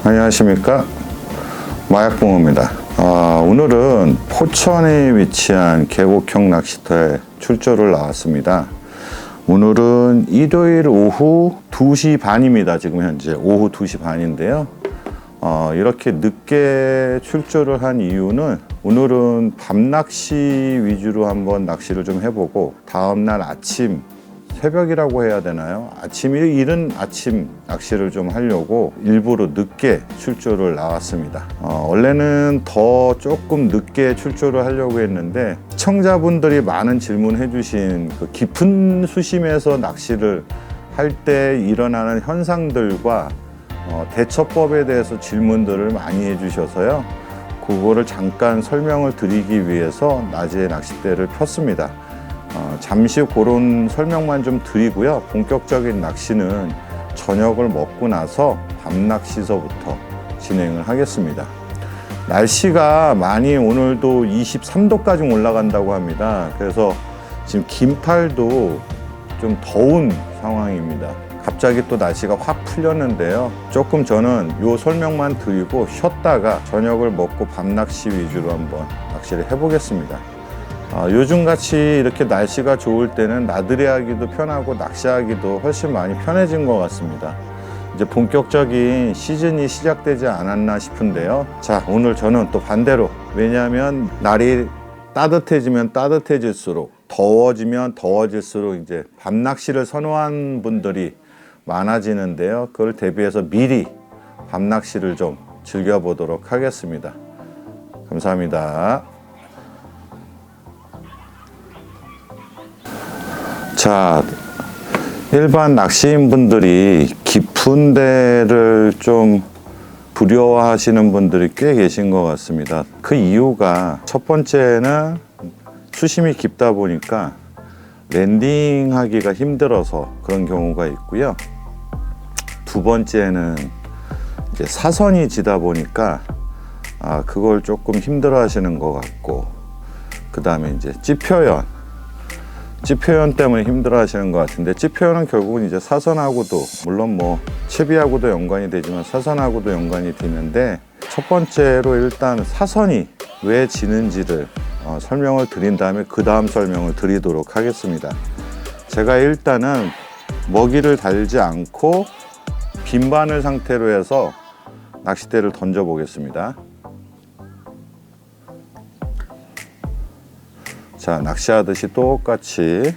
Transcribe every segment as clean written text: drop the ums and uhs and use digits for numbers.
안녕하십니까, 마약봉어입니다. 오늘은 포천에 위치한 계곡형 낚시터에 출조를 나왔습니다. 오늘은 일요일 오후 2시 반입니다. 지금 현재 오후 2시 반인데요. 이렇게 늦게 출조를 한 이유는 오늘은 밤낚시 위주로 한번 낚시를 좀 해보고 다음날 아침, 새벽이라고 해야 되나요? 이른 아침 낚시를 좀 하려고 일부러 늦게 출조를 나왔습니다. 원래는 더 조금 늦게 출조를 하려고 했는데 시청자분들이 많은 질문해 주신 그 깊은 수심에서 낚시를 할 때 일어나는 현상들과 대처법에 대해서 질문들을 많이 해주셔서요, 그거를 잠깐 설명을 드리기 위해서 낮에 낚싯대를 폈습니다. 잠시 그런 설명만 좀 드리고요, 본격적인 낚시는 저녁을 먹고 나서 밤낚시서부터 진행을 하겠습니다. 날씨가 많이 오늘도 23도까지 올라간다고 합니다. 그래서 지금 긴팔도 좀 더운 상황입니다. 갑자기 또 날씨가 확 풀렸는데요, 조금 저는 요 설명만 드리고 쉬었다가 저녁을 먹고 밤낚시 위주로 한번 낚시를 해보겠습니다. 요즘같이 이렇게 날씨가 좋을 때는 나들이 하기도 편하고 낚시하기도 훨씬 많이 편해진 것 같습니다. 이제 본격적인 시즌이 시작되지 않았나 싶은데요. 자, 오늘 저는 또 반대로, 왜냐하면 날이 따뜻해지면 따뜻해질수록, 더워지면 더워질수록 이제 밤낚시를 선호하는 분들이 많아지는데요. 그걸 대비해서 미리 밤낚시를 좀 즐겨보도록 하겠습니다. 감사합니다. 자, 일반 낚시인 분들이 깊은 데를 좀 두려워하시는 분들이 꽤 계신 것 같습니다. 그 이유가 첫 번째는 수심이 깊다 보니까 랜딩하기가 힘들어서 그런 경우가 있고요. 두 번째는 이제 사선이 지다 보니까 그걸 조금 힘들어 하시는 것 같고, 그 다음에 이제 찌표현 때문에 힘들어 하시는 것 같은데, 찌표현은 결국은 이제 사선하고도, 물론 뭐 채비하고도 연관이 되지만 사선하고도 연관이 되는데, 첫 번째로 일단 사선이 왜 지는지를 설명을 드린 다음에 그 다음 설명을 드리도록 하겠습니다. 제가 일단은 먹이를 달지 않고 빈 바늘 상태로 해서 낚싯대를 던져 보겠습니다. 자, 낚시하듯이 똑같이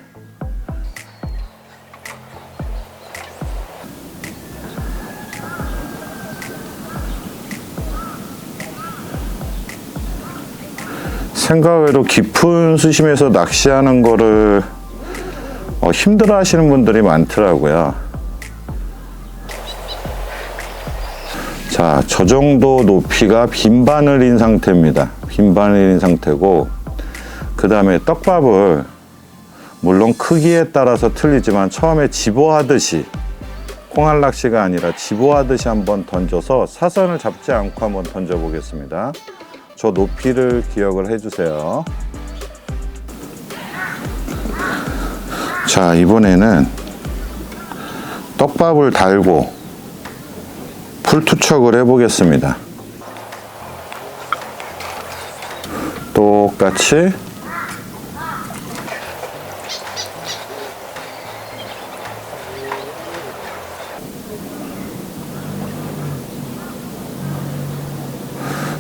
생각외로 깊은 수심에서 낚시하는 거를 힘들어 하시는 분들이 많더라고요. 자, 저 정도 높이가 빈 바늘인 상태입니다. 빈 바늘인 상태고, 그 다음에 떡밥을, 물론 크기에 따라서 틀리지만 처음에 집어하듯이, 콩알 낚시가 아니라 집어하듯이 한번 던져서 사선을 잡지 않고 한번 던져 보겠습니다. 저 높이를 기억을 해주세요. 자, 이번에는 떡밥을 달고 풀투척을 해보겠습니다. 똑같이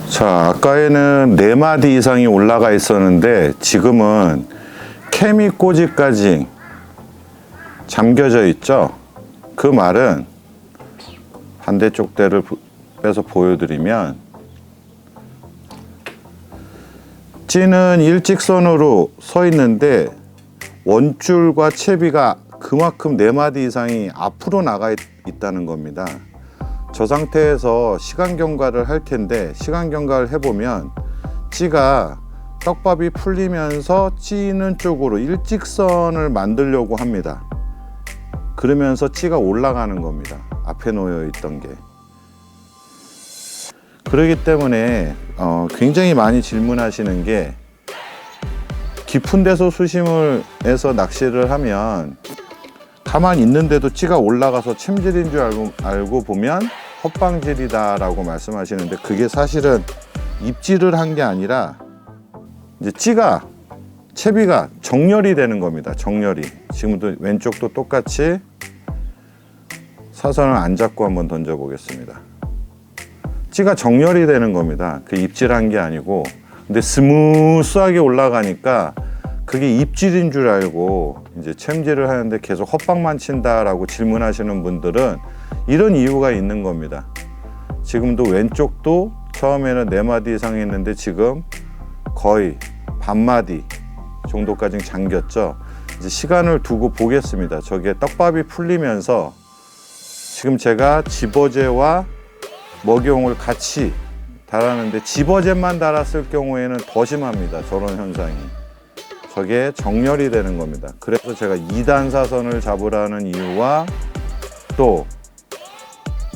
자, 아까에는 4마디 이상이 올라가 있었는데 지금은 케미 꼬지까지 잠겨져 있죠. 그 말은 반대쪽 대를 빼서 보여드리면, 찌는 일직선으로 서 있는데 원줄과 채비가 그만큼 4마디 이상이 앞으로 나가 있다는 겁니다. 저 상태에서 시간 경과를 할 텐데, 시간 경과를 해보면 찌가 떡밥이 풀리면서 찌는 쪽으로 일직선을 만들려고 합니다. 그러면서 찌가 올라가는 겁니다. 앞에 놓여 있던 게. 그렇기 때문에 굉장히 많이 질문하시는 게, 깊은 데서 수심을 해서 낚시를 하면 가만히 있는데도 찌가 올라가서 챔질인 줄 알고 보면 헛방질이다라고 말씀하시는데, 그게 사실은 입질을 한 게 아니라 이제 찌가, 채비가 정렬이 되는 겁니다. 정렬이. 지금도 왼쪽도 똑같이 사선을 안 잡고 한번 던져 보겠습니다. 찌가 정렬이 되는 겁니다. 그 입질한 게 아니고. 근데 스무스하게 올라가니까 그게 입질인 줄 알고 이제 챔질을 하는데 계속 헛방만 친다라고 질문하시는 분들은 이런 이유가 있는 겁니다. 지금도 왼쪽도 처음에는 4마디 이상 했는데 지금 거의 반마디 정도까지 잠겼죠. 이제 시간을 두고 보겠습니다. 저게 떡밥이 풀리면서 지금 제가 집어제와 먹이용을 같이 달았는데, 집어제만 달았을 경우에는 더 심합니다. 저런 현상이. 저게 정렬이 되는 겁니다. 그래서 제가 2단 사선을 잡으라는 이유와 또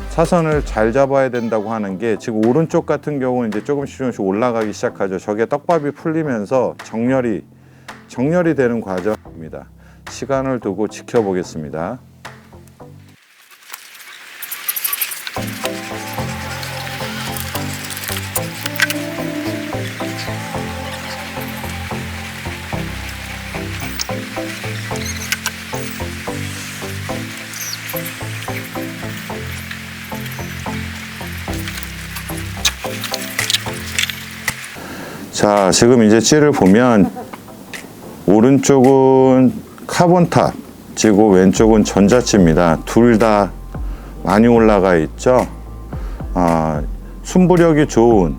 사선을 잘 잡아야 된다고 하는 게, 지금 오른쪽 같은 경우는 이제 조금씩 올라가기 시작하죠. 저게 떡밥이 풀리면서 정렬이 되는 과정입니다. 시간을 두고 지켜보겠습니다. 자, 지금 이제 찌를 보면 오른쪽은 카본탑 찌고 왼쪽은 전자찌입니다. 둘 다 많이 올라가 있죠. 순부력이 좋은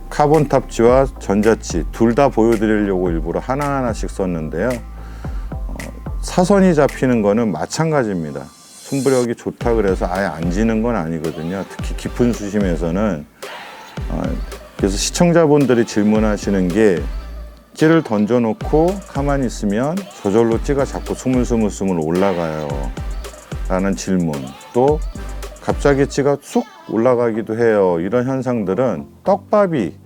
카본탑찌와 전자찌 둘 다 보여드리려고 일부러 하나하나씩 썼는데요. 사선이 잡히는 거는 마찬가지입니다. 순부력이 좋다 그래서 아예 안 지는 건 아니거든요. 특히 깊은 수심에서는. 그래서 시청자분들이 질문하시는 게, 찌를 던져놓고 가만히 있으면 저절로 찌가 자꾸 스물스물 올라가요 라는 질문, 또 갑자기 찌가 쑥 올라가기도 해요. 이런 현상들은 떡밥이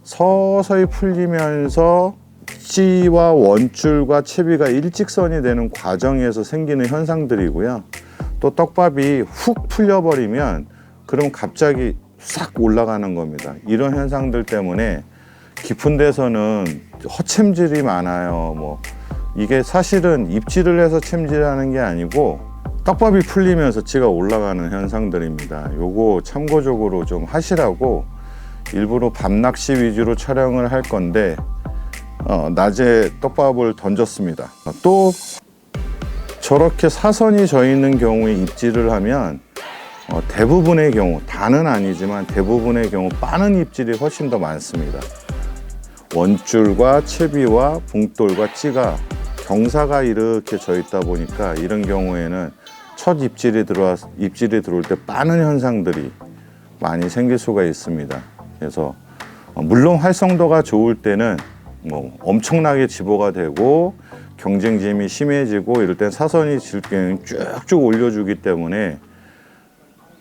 서서히 풀리면서 찌와 원줄과 채비가 일직선이 되는 과정에서 생기는 현상들이고요. 또 떡밥이 훅 풀려버리면 그럼 갑자기 싹 올라가는 겁니다. 이런 현상들 때문에 깊은 데서는 허챔질이 많아요. 이게 사실은 입질을 해서 챔질하는 게 아니고 떡밥이 풀리면서 찌가 올라가는 현상들입니다. 요거 참고적으로 좀 하시라고 일부러 밤낚시 위주로 촬영을 할 건데, 낮에 떡밥을 던졌습니다. 또 저렇게 사선이 져 있는 경우에 입질을 하면 대부분의 경우, 다는 아니지만 대부분의 경우 빠는 입질이 훨씬 더 많습니다. 원줄과 채비와 붕돌과 찌가 경사가 이렇게 져 있다 보니까 이런 경우에는 첫 입질이 들어올 때 빠는 현상들이 많이 생길 수가 있습니다. 그래서 물론 활성도가 좋을 때는 엄청나게 집어가 되고 경쟁심이 심해지고 이럴 땐 사선이 질 때는 쭉쭉 올려주기 때문에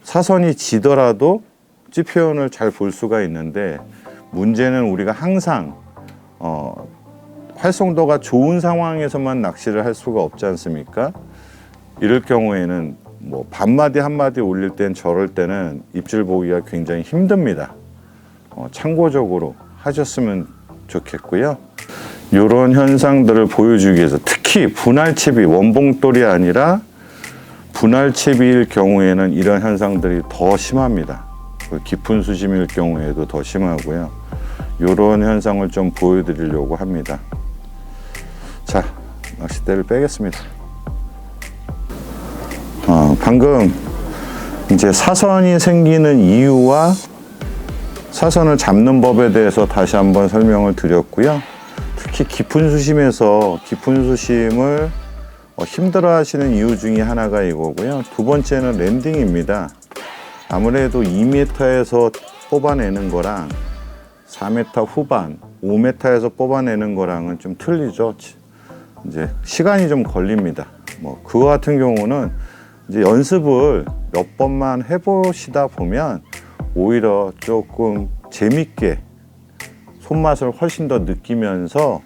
사선이 지더라도 찌 표현을 잘 볼 수가 있는데, 문제는 우리가 항상 활성도가 좋은 상황에서만 낚시를 할 수가 없지 않습니까? 이럴 경우에는 반마디 한마디 올릴 땐 저럴 때는 입질 보기가 굉장히 힘듭니다. 참고적으로 하셨으면 좋겠고요. 이런 현상들을 보여주기 위해서, 특히 분할채비, 원봉돌이 아니라 분할채비일 경우에는 이런 현상들이 더 심합니다. 깊은 수심일 경우에도 더 심하고요. 이런 현상을 좀 보여드리려고 합니다. 자, 낚싯대를 빼겠습니다. 방금 이제 사선이 생기는 이유와 사선을 잡는 법에 대해서 다시 한번 설명을 드렸고요. 특히 깊은 수심을 힘들어 하시는 이유 중에 하나가 이거고요. 두 번째는 랜딩입니다. 아무래도 2m에서 뽑아내는 거랑 4m 후반, 5m에서 뽑아내는 거랑은 좀 틀리죠. 이제 시간이 좀 걸립니다. 그거 같은 경우는 이제 연습을 몇 번만 해보시다 보면 오히려 조금 재밌게 손맛을 훨씬 더 느끼면서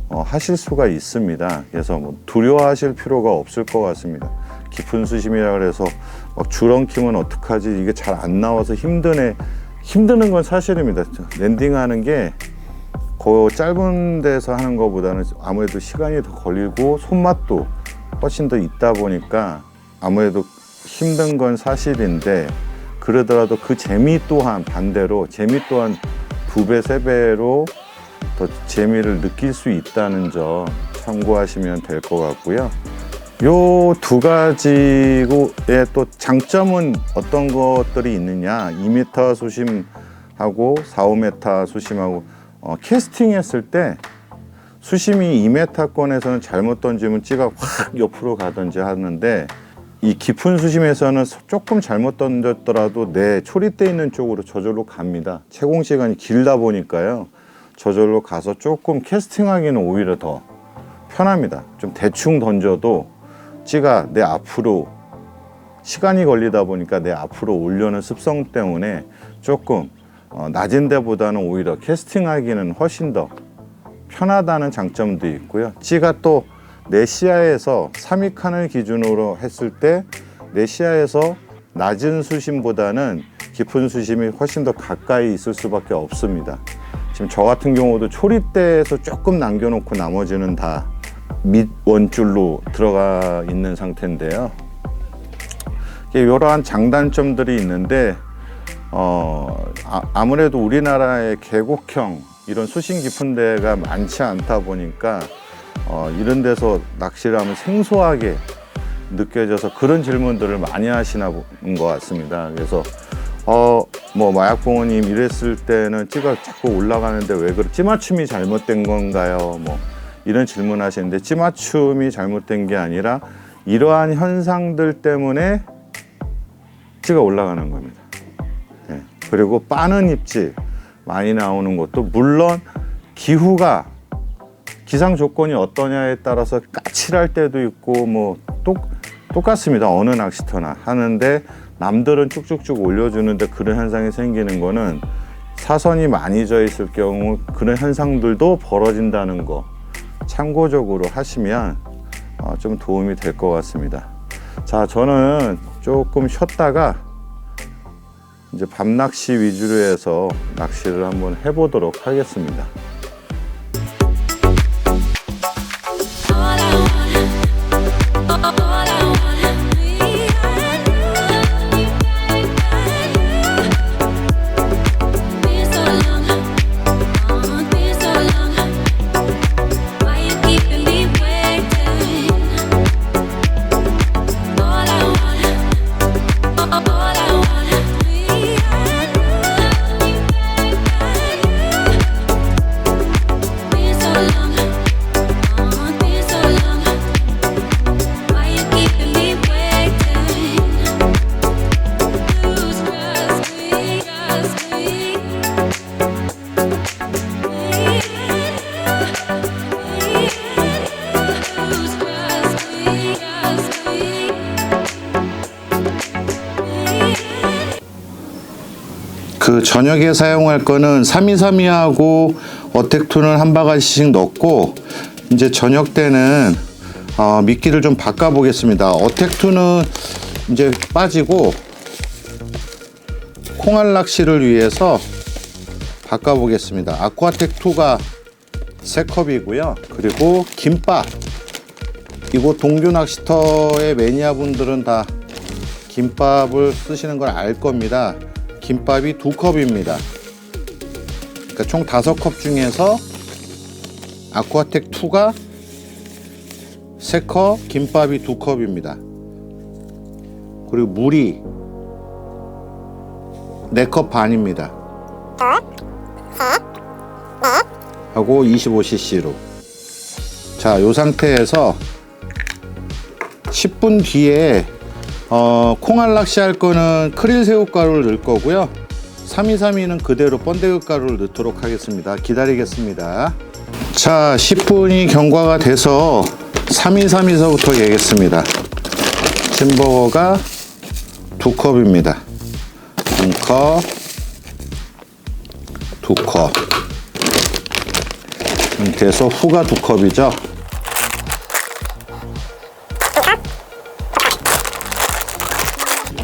하실 수가 있습니다. 그래서 두려워하실 필요가 없을 것 같습니다. 깊은 수심이라 그래서 막 줄엉키면 어떡하지, 이게 잘 안 나와서 힘드는 건 사실입니다. 랜딩하는 게 그 짧은 데서 하는 것보다는 아무래도 시간이 더 걸리고 손맛도 훨씬 더 있다 보니까 아무래도 힘든 건 사실인데, 그러더라도 그 재미 또한 반대로 재미 또한 2배, 3배로 더 재미를 느낄 수 있다는 점 참고하시면 될 것 같고요. 요 2가지의 또 장점은 어떤 것들이 있느냐, 2m 수심하고 4, 5m 수심하고 캐스팅 했을 때 수심이 2m권에서는 잘못 던지면 찌가 확 옆으로 가든지 하는데, 이 깊은 수심에서는 조금 잘못 던졌더라도 내 초리대 있는 쪽으로 저절로 갑니다. 채공 시간이 길다 보니까요, 저절로 가서 조금 캐스팅하기는 오히려 더 편합니다. 좀 대충 던져도 찌가 내 앞으로, 시간이 걸리다 보니까 내 앞으로 오려는 습성 때문에 조금 낮은 데보다는 오히려 캐스팅하기는 훨씬 더 편하다는 장점도 있고요. 찌가 또 내 시야에서 3위칸을 기준으로 했을 때 내 시야에서 낮은 수심보다는 깊은 수심이 훨씬 더 가까이 있을 수밖에 없습니다. 지금 저 같은 경우도 초리대에서 조금 남겨놓고 나머지는 다 밑 원줄로 들어가 있는 상태인데요. 이러한 장단점들이 있는데, 아무래도 우리나라의 계곡형 이런 수심 깊은 데가 많지 않다 보니까 이런 데서 낚시를 하면 생소하게 느껴져서 그런 질문들을 많이 하시나 본 것 같습니다. 그래서 뭐 마약봉어님 이랬을 때는 찌가 자꾸 올라가는데 왜 그래? 찌맞춤이 잘못된 건가요? 뭐 이런 질문 하시는데, 찌맞춤이 잘못된 게 아니라 이러한 현상들 때문에 찌가 올라가는 겁니다. 네. 그리고 빠는 입질 많이 나오는 것도, 물론 기후가, 기상 조건이 어떠냐에 따라서 까칠할 때도 있고 뭐 똑같습니다. 어느 낚시터나 하는데, 남들은 쭉쭉쭉 올려주는데 그런 현상이 생기는 거는 사선이 많이 져 있을 경우 그런 현상들도 벌어진다는 거 참고적으로 하시면 좀 도움이 될 것 같습니다. 자, 저는 조금 쉬었다가 이제 밤낚시 위주로 해서 낚시를 한번 해보도록 하겠습니다. 그 저녁에 사용할 거는 3232하고 어택툰을 한 바가지씩 넣고, 이제 저녁 때는 미끼를 좀 바꿔 보겠습니다. 어택툰은 이제 빠지고 콩알 낚시를 위해서 바꿔 보겠습니다. 아쿠아텍2가 3컵이고요. 그리고 김밥, 이곳 동교 낚시터의 매니아 분들은 다 김밥을 쓰시는 걸 알 겁니다. 김밥이 2컵입니다. 그러니까 총 5컵 중에서 아쿠아텍2가 3컵, 김밥이 2컵입니다. 그리고 물이 4컵 반입니다. 하고 25cc로. 자, 요 상태에서 10분 뒤에 콩알 낚시 할 거는 크릴 새우가루를 넣을 거고요. 3232는 그대로 번데기 가루를 넣도록 하겠습니다. 기다리겠습니다. 자, 10분이 경과가 돼서 3232서부터 얘기했습니다. 햄버거가 2컵입니다. 1컵, 2컵. 그래서 후가 2컵이죠.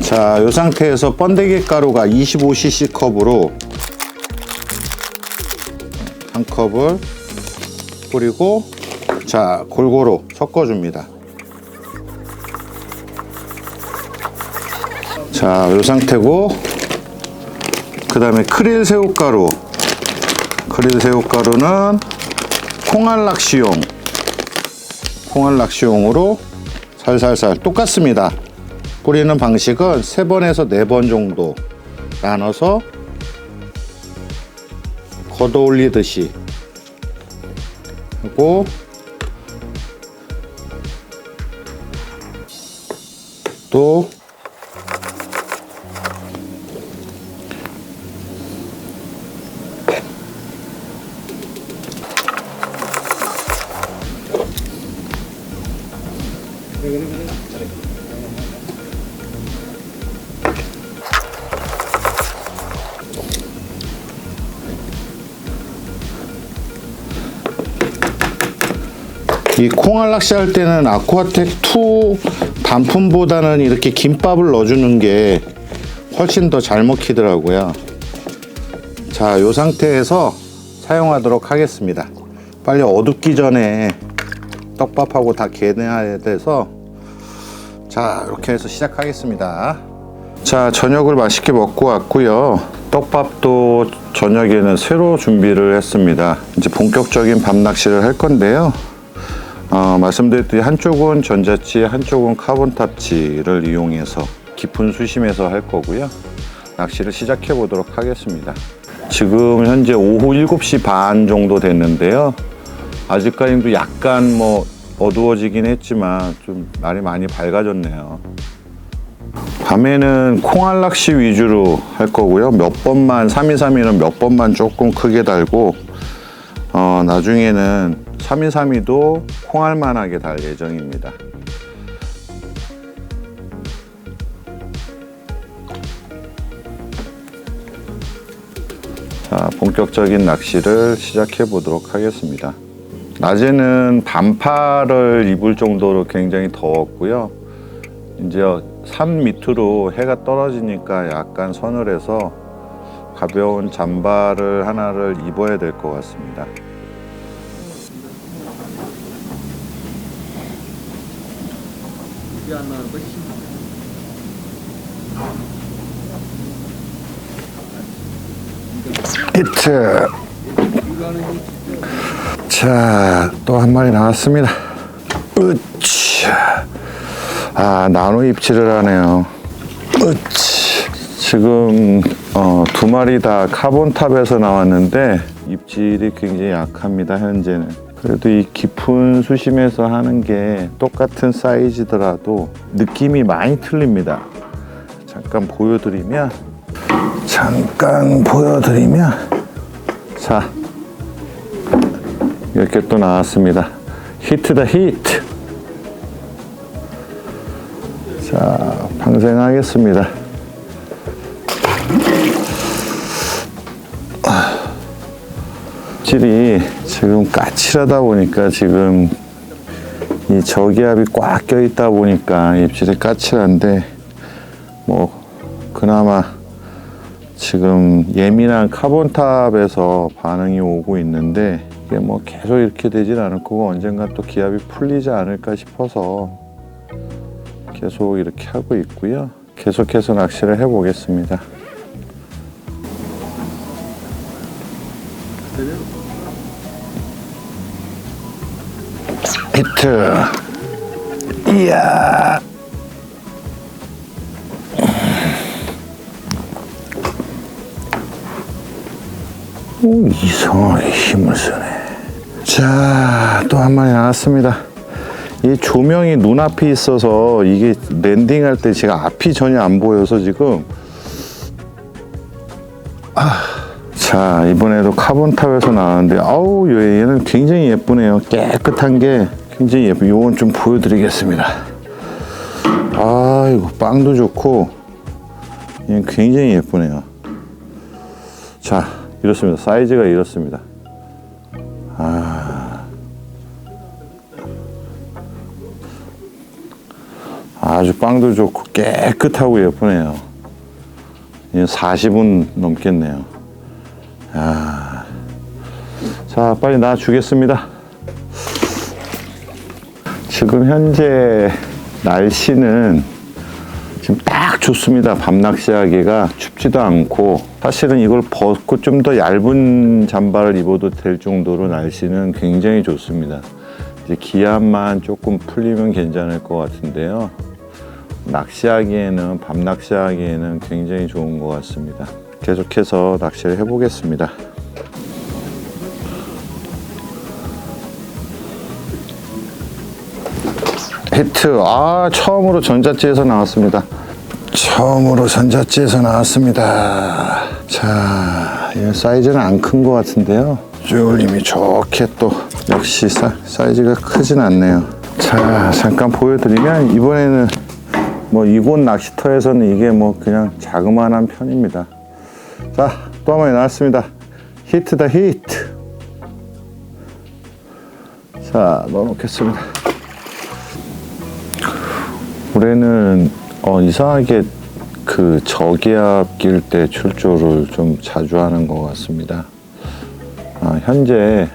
자, 이 상태에서 번데기 가루가 25cc 컵으로 한 컵을 뿌리고, 자, 골고루 섞어줍니다. 자, 이 상태고, 그 다음에 크릴 새우가루. 크릴 새우가루는 콩알락시용으로 살살살 똑같습니다. 뿌리는 방식은 3번에서 4번 정도 나눠서 걷어 올리듯이 하고, 또 이 콩알락시 할 때는 아쿠아텍2 단품보다는 이렇게 김밥을 넣어주는 게 훨씬 더 잘 먹히더라고요. 자, 이 상태에서 사용하도록 하겠습니다. 빨리 어둡기 전에 떡밥하고 다 개내야 돼서, 자, 이렇게 해서 시작하겠습니다. 자, 저녁을 맛있게 먹고 왔고요. 떡밥도 저녁에는 새로 준비를 했습니다. 이제 본격적인 밤 낚시를 할 건데요. 말씀드렸듯이 한쪽은 전자치, 한쪽은 카본탑치를 이용해서 깊은 수심에서 할 거고요. 낚시를 시작해 보도록 하겠습니다. 지금 현재 오후 7시 반 정도 됐는데요. 아직까지도 약간 어두워지긴 했지만 좀 날이 많이 밝아졌네요. 밤에는 콩알락시 위주로 할 거고요. 몇 번만, 323는 몇 번만 조금 크게 달고, 나중에는 323도 콩알만하게 달 예정입니다. 자, 본격적인 낚시를 시작해 보도록 하겠습니다. 낮에는 반팔을 입을 정도로 굉장히 더웠고요. 이제 산 밑으로 해가 떨어지니까 약간 서늘해서 가벼운 잠바를 하나를 입어야 될 것 같습니다. 히트. 자, 또 한 마리 나왔습니다. 으치. 나노 입질을 하네요. 으치. 지금 2마리 다 카본탑에서 나왔는데 입질이 굉장히 약합니다. 현재는. 그래도 이 깊은 수심에서 하는 게 똑같은 사이즈더라도 느낌이 많이 틀립니다. 잠깐 보여드리면, 자, 이렇게 또 나왔습니다. 히트다, 히트. 자, 방생하겠습니다. 입질이 지금 까칠하다 보니까, 지금 이 저기압이 꽉 껴있다 보니까 입질이 까칠한데, 그나마 지금 예민한 카본탑에서 반응이 오고 있는데, 이게 계속 이렇게 되진 않을 거고 언젠가 또 기압이 풀리지 않을까 싶어서 계속 이렇게 하고 있고요. 계속해서 낚시를 해보겠습니다. 히트. 이야. 이상하게 힘을 쓰네. 자, 또 한 마리 나왔습니다. 이 조명이 눈앞에 있어서 이게 랜딩할 때 제가 앞이 전혀 안 보여서 지금. 자, 이번에도 카본탑에서 나왔는데, 얘는 굉장히 예쁘네요. 깨끗한 게 굉장히 예쁘. 요건 좀 보여드리겠습니다. 이거 빵도 좋고 얘는 굉장히 예쁘네요. 자, 이렇습니다. 사이즈가 이렇습니다. 아주 빵도 좋고 깨끗하고 예쁘네요. 40분 넘겠네요. 자, 빨리 놔주겠습니다. 지금 현재 날씨는 지금 딱 좋습니다. 밤 낚시하기가 춥지도 않고, 사실은 이걸 벗고 좀 더 얇은 잠바를 입어도 될 정도로 날씨는 굉장히 좋습니다. 이제 기압만 조금 풀리면 괜찮을 것 같은데요. 낚시하기에는, 밤 낚시하기에는 굉장히 좋은 것 같습니다. 계속해서 낚시를 해보겠습니다. 히트. 처음으로 전자찌에서 나왔습니다. 처음으로 전자찌에서 나왔습니다. 자, 이 사이즈는 안 큰 것 같은데요. 쫄림이 좋게 또 역시 사이즈가 크진 않네요. 자, 잠깐 보여드리면, 이번에는 뭐 이곳 낚시터에서는 이게 뭐 그냥 자그마한 편입니다. 자, 또 한 마리 나왔습니다. 히트다, 히트. 자, 넣어놓겠습니다. 올해는 이상하게 그 저기압 낄 때 출조를 좀 자주 하는 것 같습니다. 현재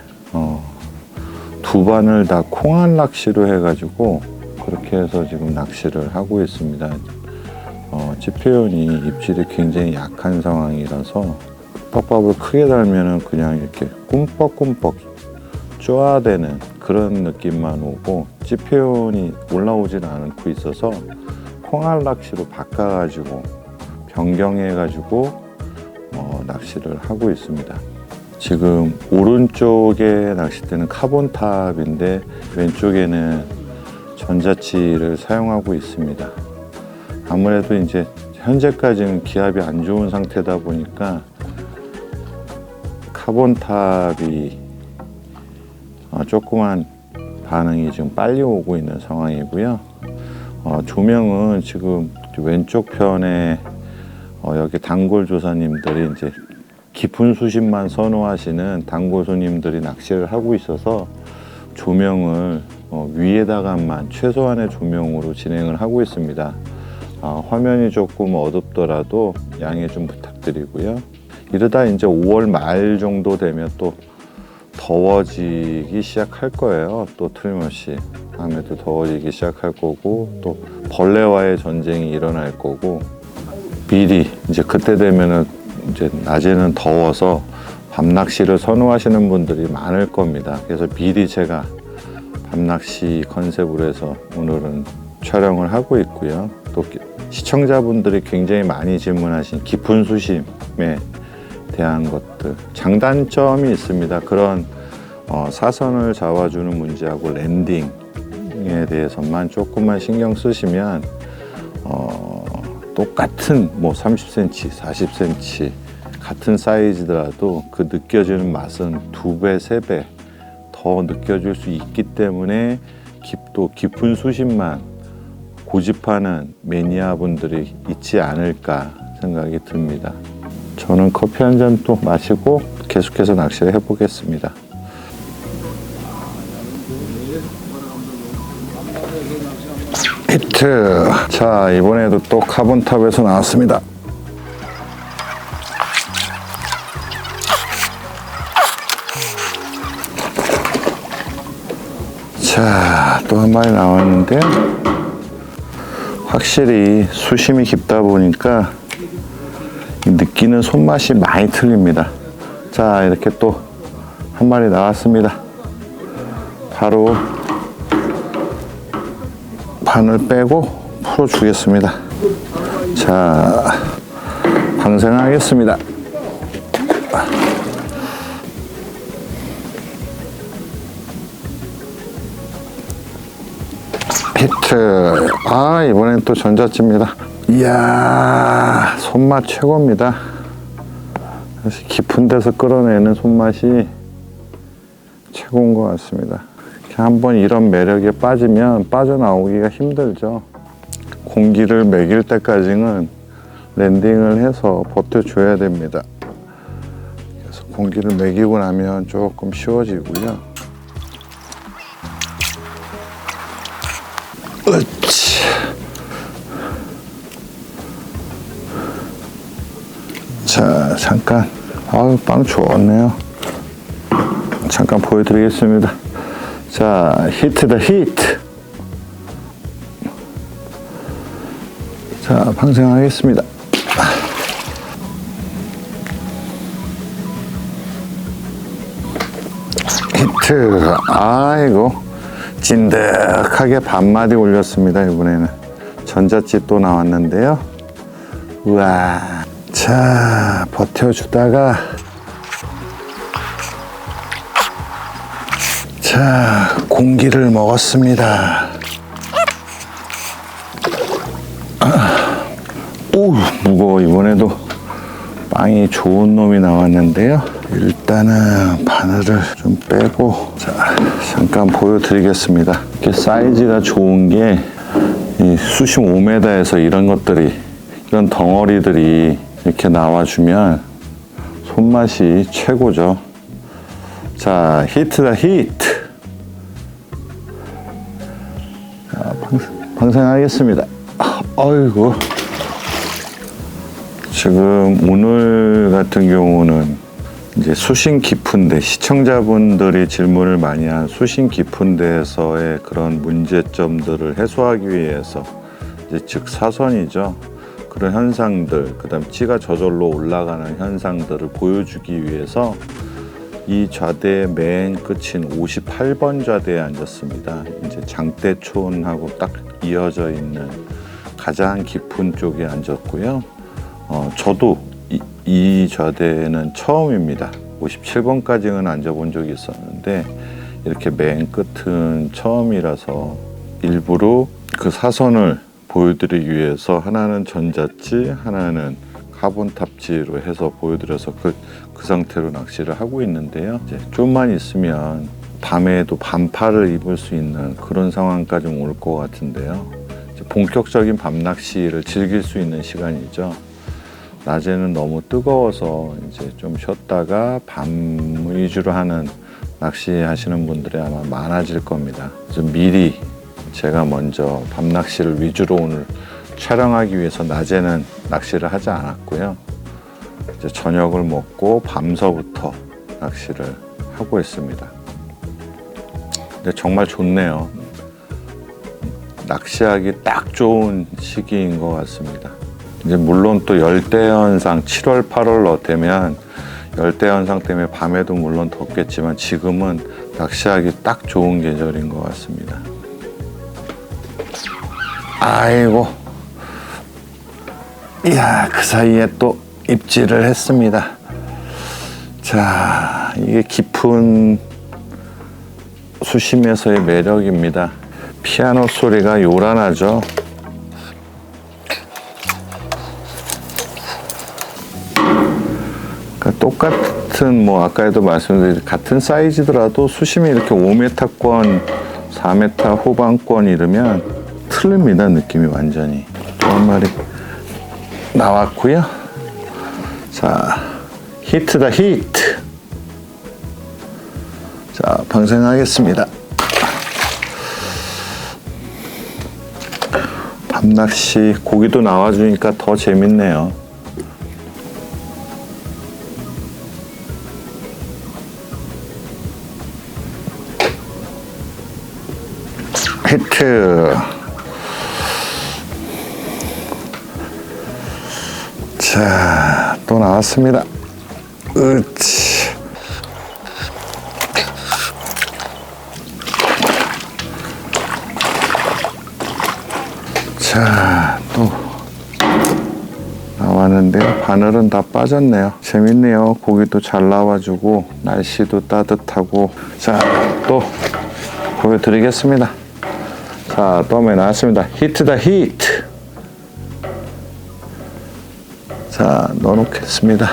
두 반을 다 콩알 낚시로 해가지고 그렇게 해서 지금 낚시를 하고 있습니다. 찌표현이 입질이 굉장히 약한 상황이라서 떡밥을 크게 달면은 그냥 이렇게 꿈뻑꿈뻑 쪼아대는 그런 느낌만 오고, 찌표현이 올라오질 않고 있어서 콩알 낚시로 바꿔가지고 변경해가지고 낚시를 하고 있습니다. 지금 오른쪽에 낚싯대는 카본탑인데 왼쪽에는 전자치를 사용하고 있습니다. 아무래도 이제 현재까지는 기압이 안 좋은 상태다 보니까 카본탑이 조그만 반응이 지금 빨리 오고 있는 상황이고요. 조명은 지금 왼쪽 편에 여기 단골 조사님들이 이제 깊은 수심만 선호하시는 단골 손님들이 낚시를 하고 있어서 조명을 위에다가만 최소한의 조명으로 진행을 하고 있습니다. 화면이 조금 어둡더라도 양해 좀 부탁드리고요. 이러다 이제 5월 말 정도 되면 또 더워지기 시작할 거예요. 또 틀림없이 다음에도 더워지기 시작할 거고, 또 벌레와의 전쟁이 일어날 거고, 미리 이제 그때 되면은 이제 낮에는 더워서 밤낚시를 선호하시는 분들이 많을 겁니다. 그래서 미리 제가 밤낚시 컨셉으로 해서 오늘은 촬영을 하고 있고요. 또 시청자분들이 굉장히 많이 질문하신 깊은 수심에 대한 것들, 장단점이 있습니다. 그런 사선을 잡아주는 문제하고 랜딩에 대해서만 조금만 신경 쓰시면 똑같은 뭐 30cm, 40cm 같은 사이즈더라도 그 느껴지는 맛은 2배, 3배 더 느껴질 수 있기 때문에 또 깊은 수심만 고집하는 매니아 분들이 있지 않을까 생각이 듭니다. 저는 커피 한 잔 또 마시고 계속해서 낚시를 해보겠습니다. 히트! 자, 이번에도 또 카본탑에서 나왔습니다. 자, 또 한 마리 나왔는데, 확실히 수심이 깊다 보니까 느끼는 손맛이 많이 틀립니다. 자, 이렇게 또 한 마리 나왔습니다. 바로 바늘 빼고 풀어주겠습니다. 자, 방생하겠습니다. 히트. 이번엔 또 전자찌입니다. 이야, 손맛 최고입니다. 깊은 데서 끌어내는 손맛이 최고인 것 같습니다. 한번 이런 매력에 빠지면 빠져나오기가 힘들죠. 공기를 먹일 때까지는 랜딩을 해서 버텨줘야 됩니다. 그래서 공기를 먹이고 나면 조금 쉬워지고요. 으치. 자, 잠깐. 아유, 빵 좋았네요. 잠깐 보여드리겠습니다. 자, 히트 더 히트. 자, 방생하겠습니다. 히트. 아이고, 찐득하게 반마디 올렸습니다. 이번에는 전자찌 또 나왔는데요. 우와. 자, 버텨주다가, 자, 공기를 먹었습니다. 오, 무거워. 이번에도 빵이 좋은 놈이 나왔는데요. 일단은 바늘을 좀 빼고, 자, 잠깐 보여드리겠습니다. 이렇게 사이즈가 좋은 게 이 수심 5m에서 이런 것들이, 이런 덩어리들이 이렇게 나와주면 손맛이 최고죠. 자, 히트다 히트. 자, 방생하겠습니다. 아이고. 지금 오늘 같은 경우는 이제 수심 깊은데, 시청자분들이 질문을 많이 한 수심 깊은 데에서의 그런 문제점들을 해소하기 위해서, 이제 즉 사선이죠. 그런 현상들, 그 다음 찌가 저절로 올라가는 현상들을 보여주기 위해서 이 좌대의 맨 끝인 58번 좌대에 앉았습니다. 이제 장대촌하고 딱 이어져 있는 가장 깊은 쪽에 앉았고요. 저도 이 좌대는 처음입니다. 57번까지는 앉아본 적이 있었는데 이렇게 맨 끝은 처음이라서 일부러 그 사선을 보여드리기 위해서 하나는 전자찌, 하나는 카본 탑지로 해서 보여드려서 그 상태로 낚시를 하고 있는데요. 이제 좀만 있으면 밤에도 반팔을 입을 수 있는 그런 상황까지 올 것 같은데요. 이제 본격적인 밤 낚시를 즐길 수 있는 시간이죠. 낮에는 너무 뜨거워서 이제 좀 쉬었다가 밤 위주로 하는 낚시 하시는 분들이 아마 많아질 겁니다. 그래서 미리 제가 먼저 밤 낚시를 위주로 오늘 촬영하기 위해서 낮에는 낚시를 하지 않았고요. 이제 저녁을 먹고 밤서부터 낚시를 하고 있습니다. 근데 정말 좋네요. 낚시하기 딱 좋은 시기인 것 같습니다. 이제 물론 또 열대현상 7월, 8월 되면 열대현상 때문에 밤에도 물론 덥겠지만 지금은 낚시하기 딱 좋은 계절인 것 같습니다. 아이고, 이야, 그 사이에 또 입질을 했습니다. 자, 이게 깊은 수심에서의 매력입니다. 피아노 소리가 요란하죠. 똑같은 아까도 말씀드린 같은 사이즈더라도 수심이 이렇게 5m권, 4m 후반권 이르면 틀립니다. 느낌이 완전히. 또 한 마리 나왔고요. 자, 히트다 히트. 자, 방생하겠습니다. 밤낚시 고기도 나와주니까 더 재밌네요. 히트. 자, 또 나왔습니다. 으치. 자, 또 나왔는데요. 바늘은 다 빠졌네요. 재밌네요. 고기도 잘 나와주고 날씨도 따뜻하고. 자, 또 보여드리겠습니다. 자, 또 나왔습니다. 히트다 히트. 자, 넣어놓겠습니다.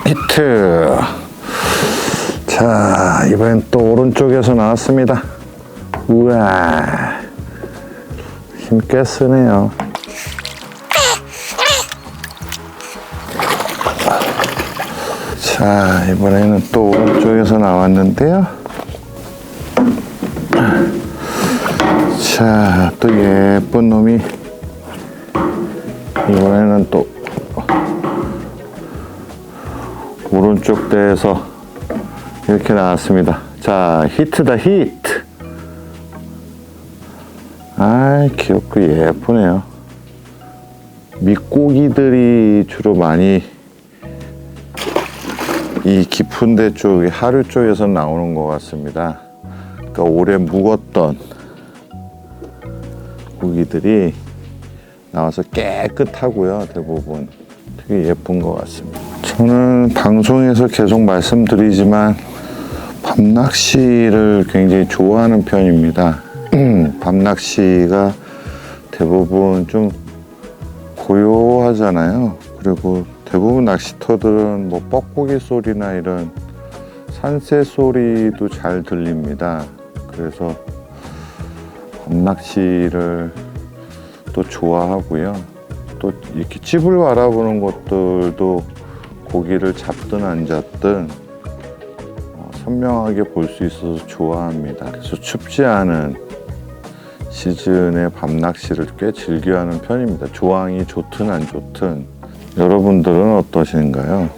히트. 자, 이번엔 또 오른쪽에서 나왔습니다. 우와, 힘 꽤 쓰네요. 자, 이번에는 또 오른쪽에서 나왔는데요. 자, 또 예쁜 놈이 이번에는 또 오른쪽 대에서 이렇게 나왔습니다. 자, 히트다, 히트. 아, 귀엽고 예쁘네요. 밑고기들이 주로 많이 이 깊은 데 쪽에 하류 쪽에서 나오는 것 같습니다. 그러니까 오래 묵었던 고기들이 나와서 깨끗하고요. 대부분 되게 예쁜 것 같습니다. 저는 방송에서 계속 말씀드리지만 밤낚시를 굉장히 좋아하는 편입니다. 밤낚시가 대부분 좀 고요하잖아요. 그리고 대부분 낚시터들은 뭐 뻐꾸기 소리나 이런 산새 소리도 잘 들립니다. 그래서 밤낚시를 또 좋아하고요. 또 이렇게 집을 바라보는 것들도 고기를 잡든 안 잡든 선명하게 볼 수 있어서 좋아합니다. 그래서 춥지 않은 시즌에 밤낚시를 꽤 즐겨하는 편입니다. 조항이 좋든 안 좋든. 여러분들은 어떠신가요?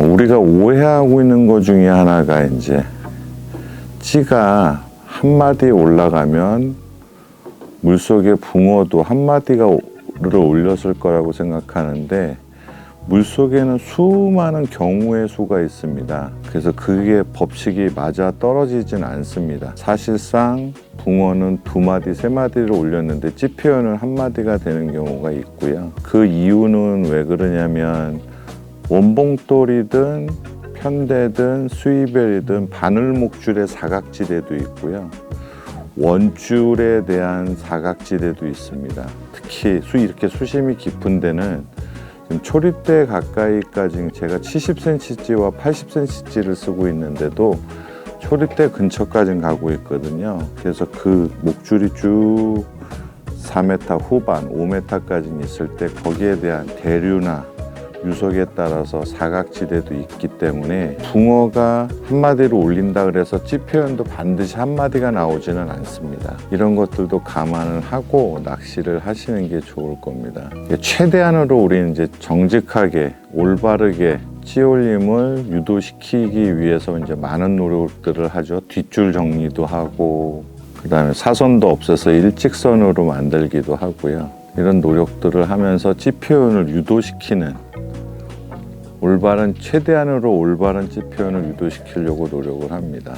우리가 오해하고 있는 것 중에 하나가 이제 찌가 한 마디 올라가면 물속에 붕어도 한 마디를 올렸을 거라고 생각하는데 물속에는 수많은 경우의 수가 있습니다. 그래서 그게 법칙이 맞아 떨어지진 않습니다. 사실상 붕어는 2마디, 3마디를 올렸는데 찌표현은 1마디가 되는 경우가 있고요. 그 이유는 왜 그러냐면 원봉돌이든 편대든 수이별이든 바늘목줄의 사각지대도 있고요. 원줄에 대한 사각지대도 있습니다. 특히 이렇게 수심이 깊은 데는 지금 초리대 가까이까지 제가 70cm찌와 80cm찌를 쓰고 있는데도 초리대 근처까지 가고 있거든요. 그래서 그 목줄이 쭉 4m 후반, 5m까지 있을 때 거기에 대한 대류나 유속에 따라서 사각지대도 있기 때문에 붕어가 한 마디로 올린다 그래서 찌표현도 반드시 한 마디가 나오지는 않습니다. 이런 것들도 감안을 하고 낚시를 하시는 게 좋을 겁니다. 최대한으로 우리는 이제 정직하게 올바르게 찌올림을 유도시키기 위해서 이제 많은 노력들을 하죠. 뒷줄 정리도 하고 그다음에 사선도 없애서 일직선으로 만들기도 하고요. 이런 노력들을 하면서 찌표현을 유도시키는 최대한으로 올바른 찌표현을 유도시키려고 노력을 합니다.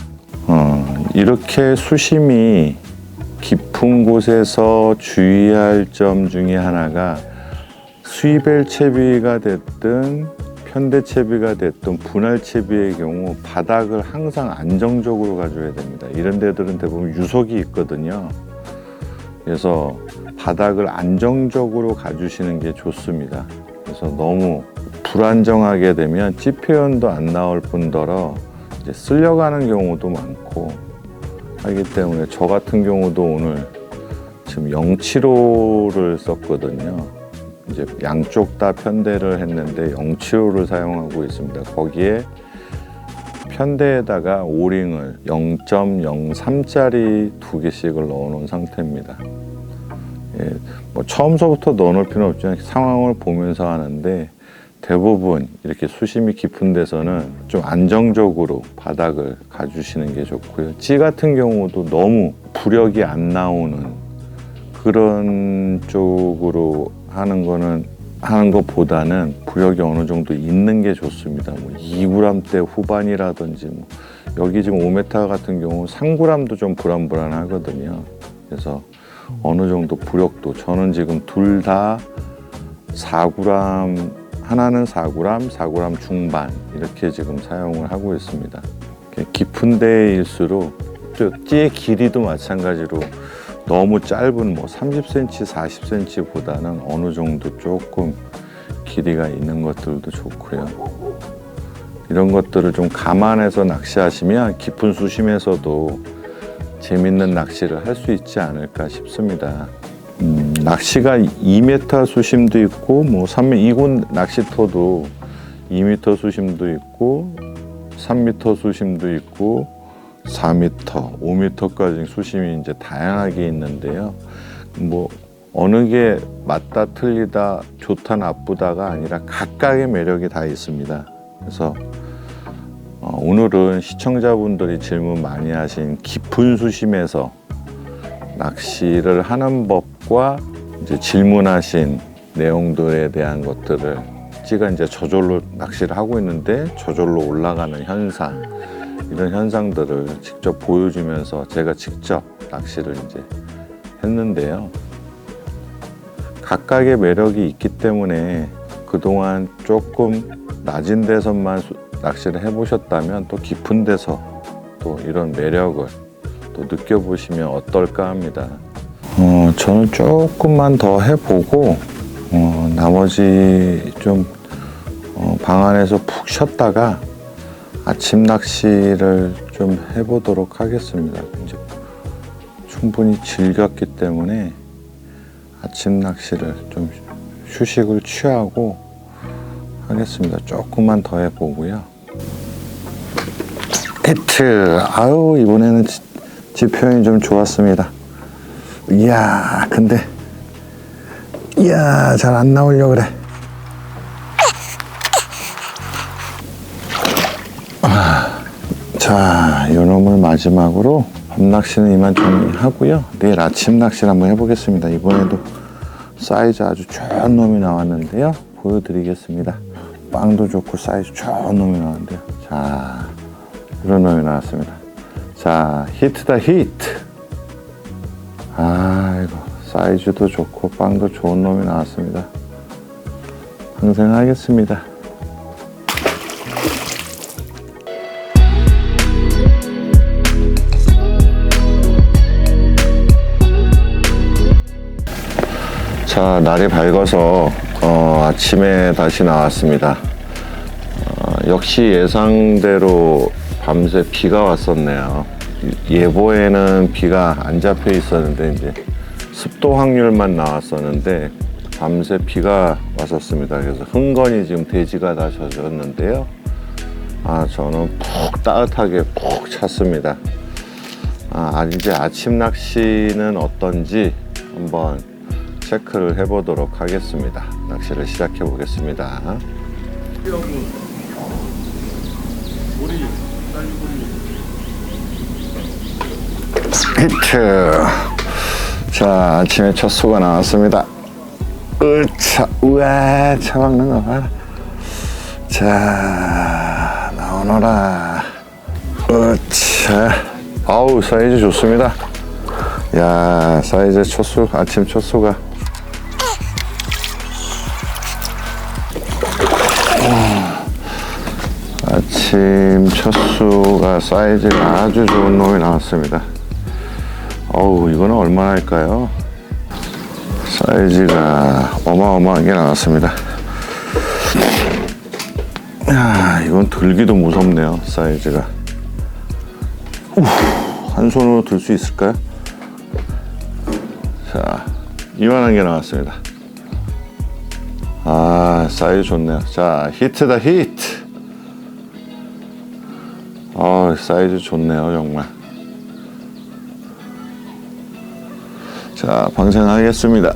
이렇게 수심이 깊은 곳에서 주의할 점 중에 하나가 수이벨채비가 됐든 편대채비가 됐든 분할채비의 경우 바닥을 항상 안정적으로 가줘야 됩니다. 이런 데들은 대부분 유속이 있거든요. 그래서 바닥을 안정적으로 가주시는 게 좋습니다. 그래서 너무 불안정하게 되면 찌표현도 안 나올 뿐더러 이제 쓸려가는 경우도 많고 하기 때문에 저 같은 경우도 오늘 지금 075를 썼거든요. 이제 양쪽 다 편대를 했는데 075를 사용하고 있습니다. 거기에 편대에다가 오링을 0.03짜리 2개씩을 넣어놓은 상태입니다. 예, 뭐 처음서부터 넣어놓을 필요는 없지만 상황을 보면서 하는데 대부분 이렇게 수심이 깊은 데서는 좀 안정적으로 바닥을 가주시는 게 좋고요. 찌 같은 경우도 너무 부력이 안 나오는 그런 쪽으로 하는 것보다는 부력이 어느 정도 있는 게 좋습니다. 뭐 2g대 후반이라든지 뭐 여기 지금 5m 같은 경우 3g도 좀 불안불안하거든요. 그래서 어느 정도 부력도 저는 지금 둘 다 4g, 하나는 4g, 4g 중반 이렇게 지금 사용을 하고 있습니다. 깊은 데일수록 또 찌의 길이도 마찬가지로 너무 짧은 뭐 30cm, 40cm보다는 어느 정도 조금 길이가 있는 것들도 좋고요. 이런 것들을 좀 감안해서 낚시하시면 깊은 수심에서도 재밌는 낚시를 할 수 있지 않을까 싶습니다. 낚시가 2m 수심도 있고 뭐 3m 이곳 낚시터도 2m 수심도 있고 3m 수심도 있고 4m, 5m까지 수심이 이제 다양하게 있는데요. 뭐 어느 게 맞다 틀리다 좋다 나쁘다가 아니라 각각의 매력이 다 있습니다. 그래서 오늘은 시청자분들이 질문 많이 하신 깊은 수심에서 낚시를 하는 법과 이제 질문하신 내용들에 대한 것들을 제가 이제 저절로 낚시를 하고 있는데 저절로 올라가는 현상, 이런 현상들을 직접 보여주면서 제가 직접 낚시를 이제 했는데요. 각각의 매력이 있기 때문에 그동안 조금 낮은 데서만 낚시를 해보셨다면 또 깊은 데서 또 이런 매력을 또 느껴보시면 어떨까 합니다. 저는 조금만 더 해보고 나머지 좀 방 안에서 푹 쉬었다가 아침 낚시를 좀 해보도록 하겠습니다. 이제 충분히 즐겼기 때문에 아침 낚시를 좀 휴식을 취하고 하겠습니다. 조금만 더 해보고요. 히트! 아유, 이번에는 지표현이 좀 좋았습니다. 이야, 근데 이야, 잘 안 나오려고 그래. 자, 요 놈을 마지막으로 밤낚시는 이만 정리하고요. 내일 아침 낚시를 한번 해보겠습니다. 이번에도 사이즈 아주 좋은 놈이 나왔는데요. 보여드리겠습니다. 빵도 좋고 사이즈 좋은 놈이 나왔는데요. 자, 이런 놈이 나왔습니다. 자, 히트다 히트. 아이고, 사이즈도 좋고 빵도 좋은 놈이 나왔습니다. 방생하겠습니다. 자, 날이 밝아서 아침에 다시 나왔습니다. 역시 예상대로 밤새 비가 왔었네요. 예보에는 비가 안 잡혀 있었는데 이제 습도 확률만 나왔었는데 밤새 비가 왔었습니다. 그래서 흥건히 지금 대지가 다 젖었는데요. 저는 푹 따뜻하게 푹 찼습니다. 이제 아침 낚시는 어떤지 한번 체크를 해보도록 하겠습니다. 낚시를 시작해 보겠습니다. 히트. 자, 아침에 첫 수가 나왔습니다. 으차, 우와, 차박는 거 봐라. 자, 나오너라. 으차. 아우, 사이즈 좋습니다. 야, 사이즈 첫수, 아침 첫 수가. 아침 첫 수가 사이즈가 아주 좋은 놈이 나왔습니다. 어우, 이거는 얼마나 할까요? 사이즈가 어마어마하게 나왔습니다. 야, 이건 들기도 무섭네요, 사이즈가. 한 손으로 들 수 있을까요? 자, 이만한 게 나왔습니다. 사이즈 좋네요. 자, 히트다 히트. 사이즈 좋네요, 정말. 자, 방생하겠습니다.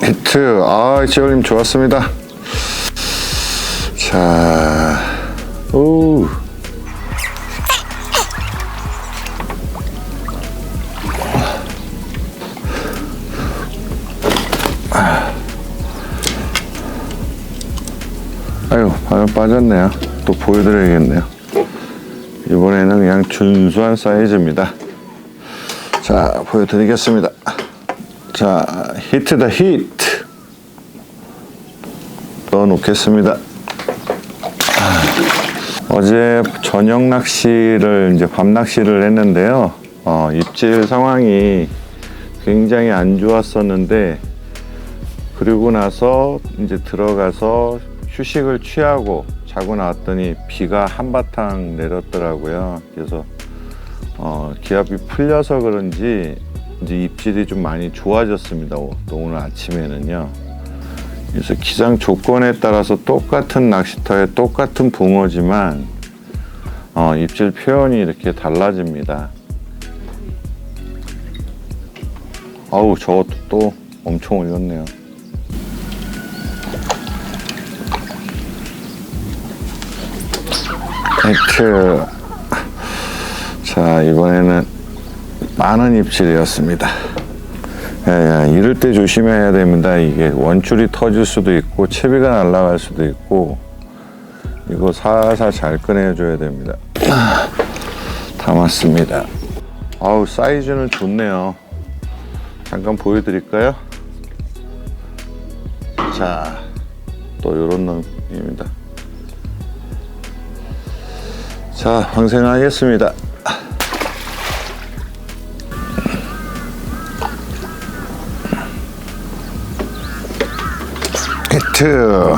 히트. 지열님 좋았습니다. 자, 오. 아유, 방금 빠졌네요. 또 보여드려야겠네요. 이번에는 그냥 준수한 사이즈입니다. 자, 보여드리겠습니다. 자, 히트다 히트. 넣어 놓겠습니다. 어제 저녁 낚시를 이제 밤 낚시를 했는데요. 입질 상황이 굉장히 안 좋았었는데, 그리고 나서 이제 들어가서 휴식을 취하고 자고 나왔더니 비가 한바탕 내렸더라고요. 그래서 기압이 풀려서 그런지 이제 입질이 좀 많이 좋아졌습니다. 또 오늘 아침에는요. 그래서 기상 조건에 따라서 똑같은 낚시터에 똑같은 붕어지만 입질 표현이 이렇게 달라집니다. 아우, 저것도 또 엄청 올렸네요. 히트. 자, 이번에는 많은 입질이었습니다. 이럴 때 조심해야 됩니다. 이게 원줄이 터질 수도 있고 채비가 날아갈 수도 있고, 이거 살살 잘 꺼내줘야 됩니다. 담았습니다. 아우, 사이즈는 좋네요. 잠깐 보여드릴까요? 자, 또 요런 놈입니다. 자, 방생하겠습니다. 히트.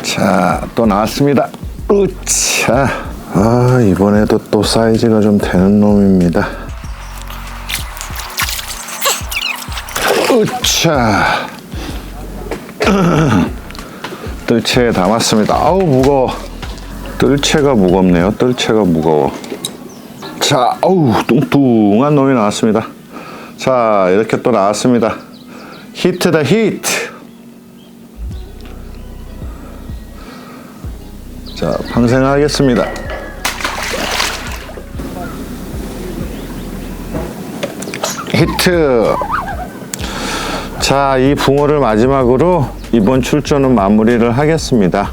자, 또 나왔습니다. 으차. 아, 이번에도 또 사이즈가 좀 되는 놈입니다. 으차. 뜰채에 담았습니다. 아우, 무거워. 뜰채가 무겁네요. 뜰채가 무거워. 자, 어우, 뚱뚱한 놈이 나왔습니다. 자, 이렇게 또 나왔습니다. 히트다, 히트. 자, 방생하겠습니다. 히트. 자, 이 붕어를 마지막으로 이번 출전은 마무리를 하겠습니다.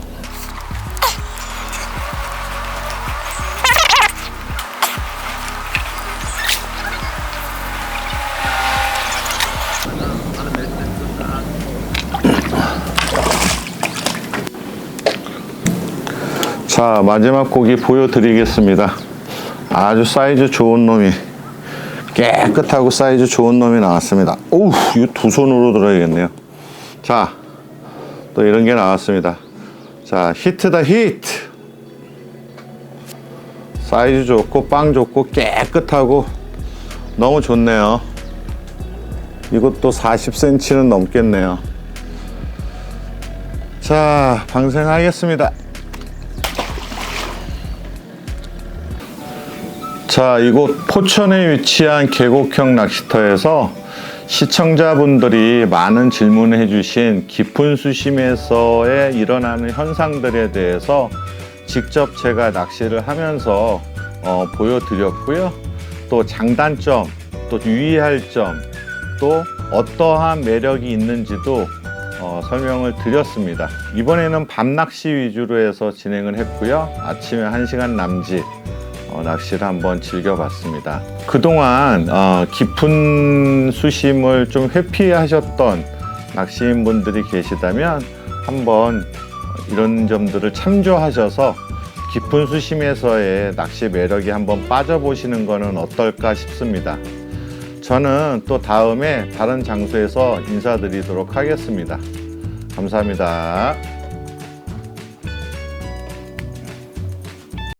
자, 마지막 고기 보여드리겠습니다. 아주 사이즈 좋은 놈이, 깨끗하고 사이즈 좋은 놈이 나왔습니다. 오우, 이거 두 손으로 들어야겠네요. 자, 또 이런 게 나왔습니다. 자, 히트다, 히트. 사이즈 좋고 빵 좋고 깨끗하고 너무 좋네요. 이것도 40cm는 넘겠네요. 자, 방생하겠습니다. 자, 이곳 포천에 위치한 계곡형 낚시터에서 시청자분들이 많은 질문을 해주신 깊은 수심에서의 일어나는 현상들에 대해서 직접 제가 낚시를 하면서 보여드렸고요. 또 장단점, 또 유의할 점, 또 어떠한 매력이 있는지도 설명을 드렸습니다. 이번에는 밤낚시 위주로 해서 진행을 했고요. 아침에 1시간 남짓 낚시를 한번 즐겨봤습니다. 그동안 깊은 수심을 좀 회피하셨던 낚시인분들이 계시다면 한번 이런 점들을 참조하셔서 깊은 수심에서의 낚시 매력이 한번 빠져보시는 것은 어떨까 싶습니다. 저는 또 다음에 다른 장소에서 인사드리도록 하겠습니다. 감사합니다.